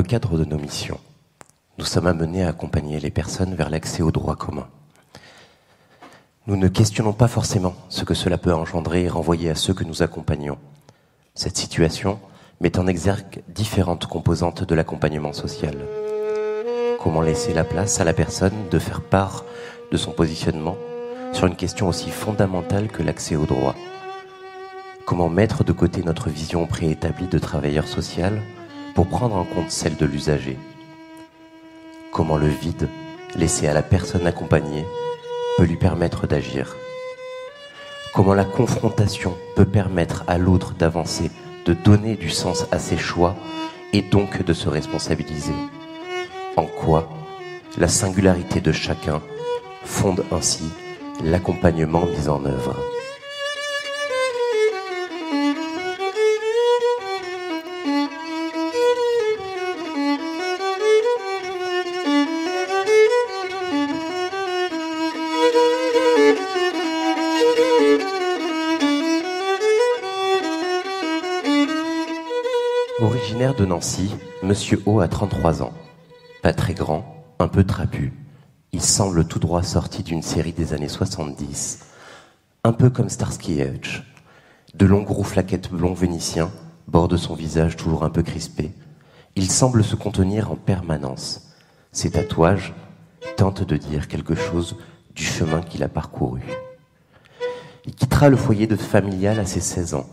cadre de nos missions, nous sommes amenés à accompagner les personnes vers l'accès aux droits communs. Nous ne questionnons pas forcément ce que cela peut engendrer et renvoyer à ceux que nous accompagnons. Cette situation met en exergue différentes composantes de l'accompagnement social. Comment laisser la place à la personne de faire part de son positionnement sur une question aussi fondamentale que l'accès aux droits? Comment mettre de côté notre vision préétablie de travailleur social pour prendre en compte celle de l'usager? Comment le vide laissé à la personne accompagnée peut lui permettre d'agir? Comment la confrontation peut permettre à l'autre d'avancer, de donner du sens à ses choix et donc de se responsabiliser? En quoi la singularité de chacun fonde ainsi l'accompagnement mis en œuvre? Originaire de Nancy, Monsieur O a 33 ans. Pas très grand, un peu trapu. Il semble tout droit sorti d'une série des années 70, un peu comme Starsky et Hutch. De longs gros flaquettes blonds vénitiens bordent son visage toujours un peu crispé. Il semble se contenir en permanence. Ses tatouages tentent de dire quelque chose du chemin qu'il a parcouru. Il quittera le foyer familial à ses 16 ans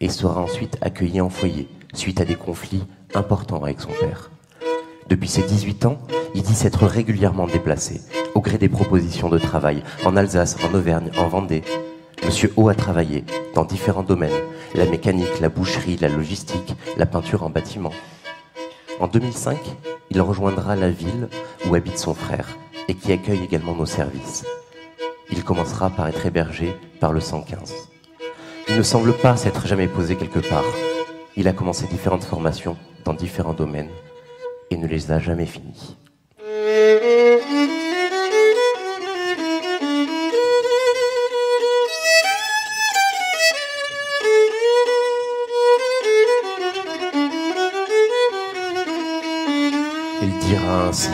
et sera ensuite accueilli en foyer suite à des conflits importants avec son père. Depuis ses 18 ans, il dit s'être régulièrement déplacé, au gré des propositions de travail, en Alsace, en Auvergne, en Vendée. Monsieur O a travaillé dans différents domaines, la mécanique, la boucherie, la logistique, la peinture en bâtiment. En 2005, il rejoindra la ville où habite son frère et qui accueille également nos services. Il commencera par être hébergé par le 115. Il ne semble pas s'être jamais posé quelque part. Il a commencé différentes formations dans différents domaines et ne les a jamais finies. Il dira ainsi: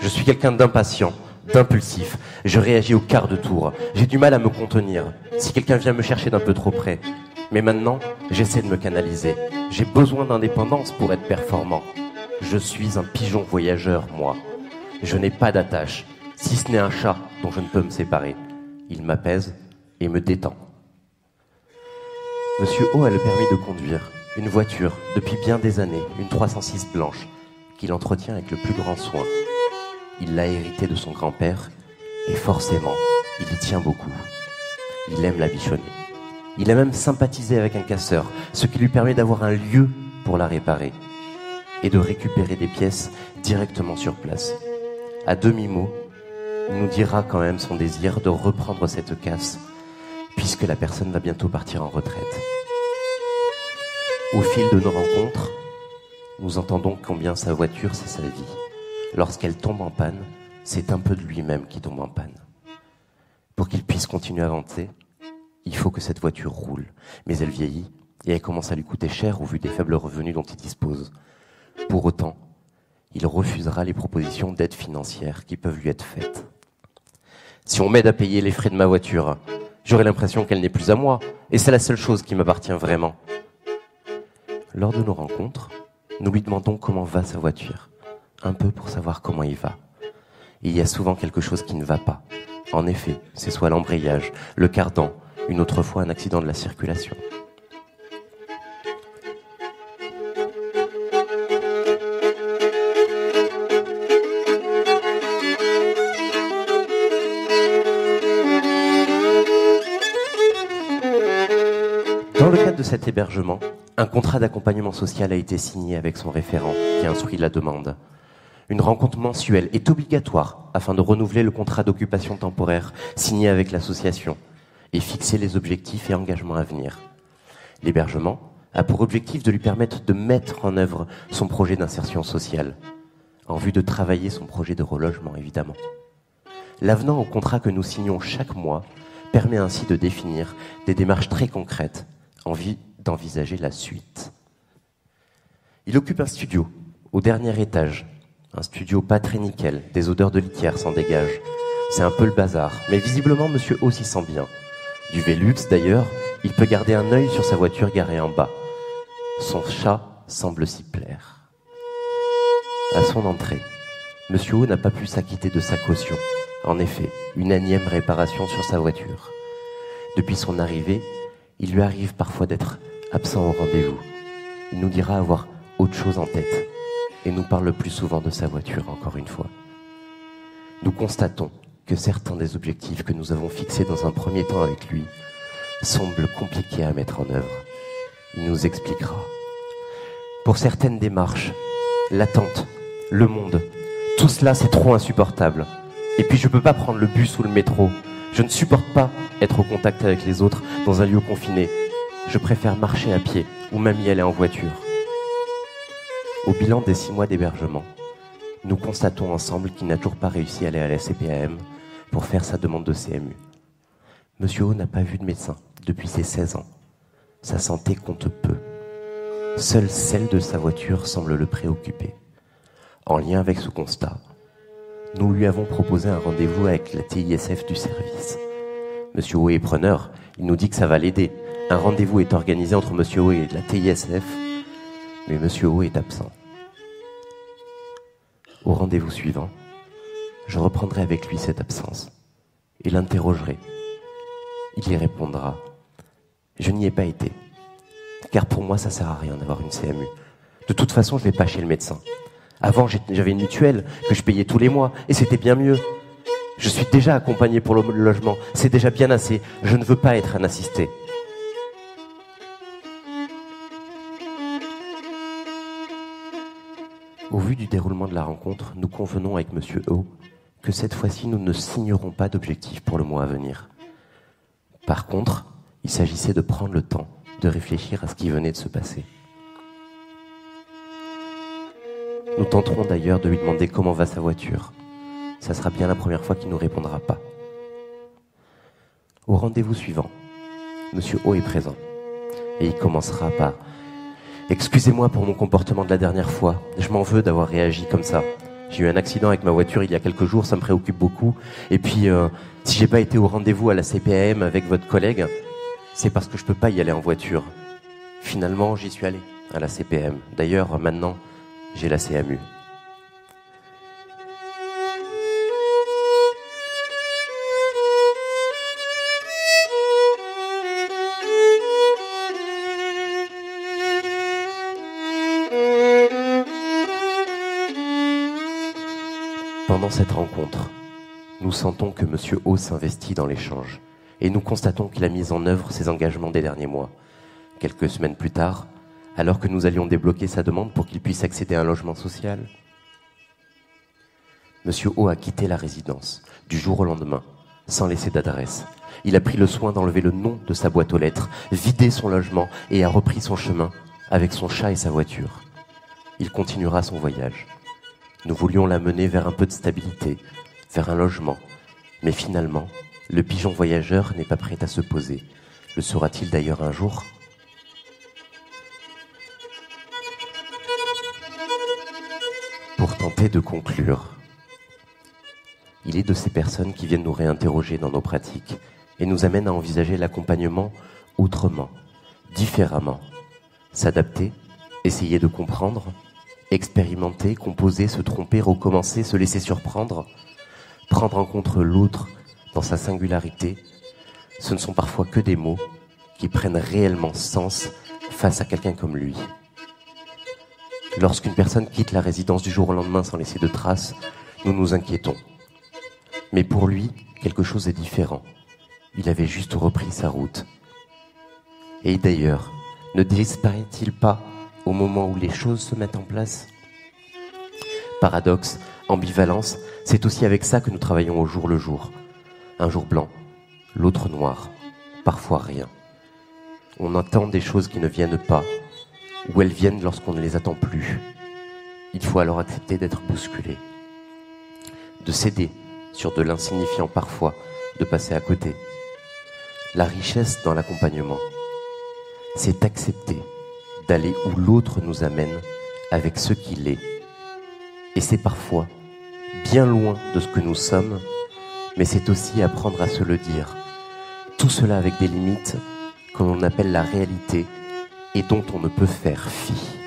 je suis quelqu'un d'impatient, d'impulsif, je réagis au quart de tour, j'ai du mal à me contenir, si quelqu'un vient me chercher d'un peu trop près. Mais maintenant, j'essaie de me canaliser. J'ai besoin d'indépendance pour être performant. Je suis un pigeon voyageur, moi. Je n'ai pas d'attache, si ce n'est un chat dont je ne peux me séparer. Il m'apaise et me détend. Monsieur O a le permis de conduire, une voiture, depuis bien des années, une 306 blanche, qu'il entretient avec le plus grand soin. Il l'a hérité de son grand-père, et forcément, il y tient beaucoup. Il aime la bichonner. Il a même sympathisé avec un casseur, ce qui lui permet d'avoir un lieu pour la réparer et de récupérer des pièces directement sur place. À demi-mot, il nous dira quand même son désir de reprendre cette casse, puisque la personne va bientôt partir en retraite. Au fil de nos rencontres, nous entendons combien sa voiture, c'est sa vie. Lorsqu'elle tombe en panne, c'est un peu de lui-même qui tombe en panne. Pour qu'il puisse continuer à avancer, il faut que cette voiture roule, mais elle vieillit et elle commence à lui coûter cher au vu des faibles revenus dont il dispose. Pour autant, il refusera les propositions d'aide financière qui peuvent lui être faites. Si on m'aide à payer les frais de ma voiture, j'aurai l'impression qu'elle n'est plus à moi, et c'est la seule chose qui m'appartient vraiment. Lors de nos rencontres, nous lui demandons comment va sa voiture, un peu pour savoir comment il va. Et il y a souvent quelque chose qui ne va pas. En effet, c'est soit l'embrayage, le cardan, une autre fois un accident de la circulation. Dans le cadre de cet hébergement, un contrat d'accompagnement social a été signé avec son référent qui a instruit la demande. Une rencontre mensuelle est obligatoire afin de renouveler le contrat d'occupation temporaire signé avec l'association et fixer les objectifs et engagements à venir. L'hébergement a pour objectif de lui permettre de mettre en œuvre son projet d'insertion sociale, en vue de travailler son projet de relogement, évidemment. L'avenant au contrat que nous signons chaque mois permet ainsi de définir des démarches très concrètes en vue d'envisager la suite. Il occupe un studio Au dernier étage, un studio pas très nickel, des odeurs de litière s'en dégagent. C'est un peu le bazar, mais visiblement Monsieur O s'y sent bien. Du Velux d'ailleurs, il peut garder un œil sur sa voiture garée en bas. Son chat semble s'y plaire. À son entrée, Monsieur O n'a pas pu s'acquitter de sa caution. En effet, une énième réparation sur sa voiture. Depuis son arrivée, il lui arrive parfois d'être absent au rendez-vous. Il nous dira avoir autre chose en tête et nous parle le plus souvent de sa voiture, encore une fois. Nous constatons que certains des objectifs que nous avons fixés dans un premier temps avec lui semblent compliqués à mettre en œuvre. Il nous expliquera. Pour certaines démarches, l'attente, le monde, tout cela c'est trop insupportable. Et puis je peux pas prendre le bus ou le métro. Je ne supporte pas être au contact avec les autres dans un lieu confiné. Je préfère marcher à pied ou même y aller en voiture. Au bilan des 6 mois d'hébergement, nous constatons ensemble qu'il n'a toujours pas réussi à aller à la CPAM pour faire sa demande de CMU. Monsieur O n'a pas vu de médecin depuis ses 16 ans. Sa santé compte peu. Seule celle de sa voiture semble le préoccuper. En lien avec ce constat, nous lui avons proposé un rendez-vous avec la TISF du service. Monsieur O est preneur, il nous dit que ça va l'aider. Un rendez-vous est organisé entre Monsieur O et la TISF, mais Monsieur O est absent. Au rendez-vous suivant, je reprendrai avec lui cette absence et l'interrogerai. Il y répondra « Je n'y ai pas été, car pour moi ça sert à rien d'avoir une CMU. De toute façon, je vais pas chez le médecin. Avant, j'avais une mutuelle que je payais tous les mois et c'était bien mieux. Je suis déjà accompagné pour le logement, c'est déjà bien assez. Je ne veux pas être un assisté. » Au vu du déroulement de la rencontre, nous convenons avec Monsieur O que cette fois-ci, nous ne signerons pas d'objectif pour le mois à venir. Par contre, il s'agissait de prendre le temps de réfléchir à ce qui venait de se passer. Nous tenterons d'ailleurs de lui demander comment va sa voiture. Ça sera bien la première fois qu'il ne nous répondra pas. Au rendez-vous suivant, Monsieur O est présent et il commencera par « Excusez-moi pour mon comportement de la dernière fois, je m'en veux d'avoir réagi comme ça. J'ai eu un accident avec ma voiture il y a quelques jours, ça me préoccupe beaucoup. Et puis, si j'ai pas été au rendez-vous à la CPAM avec votre collègue, c'est parce que je peux pas y aller en voiture. Finalement, j'y suis allé à la CPAM. D'ailleurs, maintenant, j'ai la CMU. » Pendant cette rencontre, nous sentons que Monsieur O s'investit dans l'échange et nous constatons qu'il a mis en œuvre ses engagements des derniers mois. Quelques semaines plus tard, alors que nous allions débloquer sa demande pour qu'il puisse accéder à un logement social, Monsieur O a quitté la résidence du jour au lendemain, sans laisser d'adresse. Il a pris le soin d'enlever le nom de sa boîte aux lettres, vidé son logement et a repris son chemin avec son chat et sa voiture. Il continuera son voyage. Nous voulions l'amener vers un peu de stabilité, vers un logement. Mais finalement, le pigeon voyageur n'est pas prêt à se poser. Le sera-t-il d'ailleurs un jour ? Pour tenter de conclure, il est de ces personnes qui viennent nous réinterroger dans nos pratiques et nous amènent à envisager l'accompagnement autrement, différemment, s'adapter, essayer de comprendre, expérimenter, composer, se tromper, recommencer, se laisser surprendre, prendre en compte l'autre dans sa singularité, ce ne sont parfois que des mots qui prennent réellement sens face à quelqu'un comme lui. Lorsqu'une personne quitte la résidence du jour au lendemain sans laisser de traces, nous nous inquiétons. Mais pour lui, quelque chose est différent. Il avait juste repris sa route. Et d'ailleurs, ne disparaît-il pas au moment où les choses se mettent en place ? Paradoxe, ambivalence, c'est aussi avec ça que nous travaillons au jour le jour. Un jour blanc, l'autre noir, parfois rien. On entend des choses qui ne viennent pas, ou elles viennent lorsqu'on ne les attend plus. Il faut alors accepter d'être bousculé, de céder sur de l'insignifiant parfois, de passer à côté. La richesse dans l'accompagnement, c'est accepter d'aller où l'autre nous amène avec ce qu'il est Et c'est parfois bien loin de ce que nous sommes, mais c'est aussi apprendre à se le dire. Tout cela avec des limites que l'on appelle la réalité et dont on ne peut faire fi.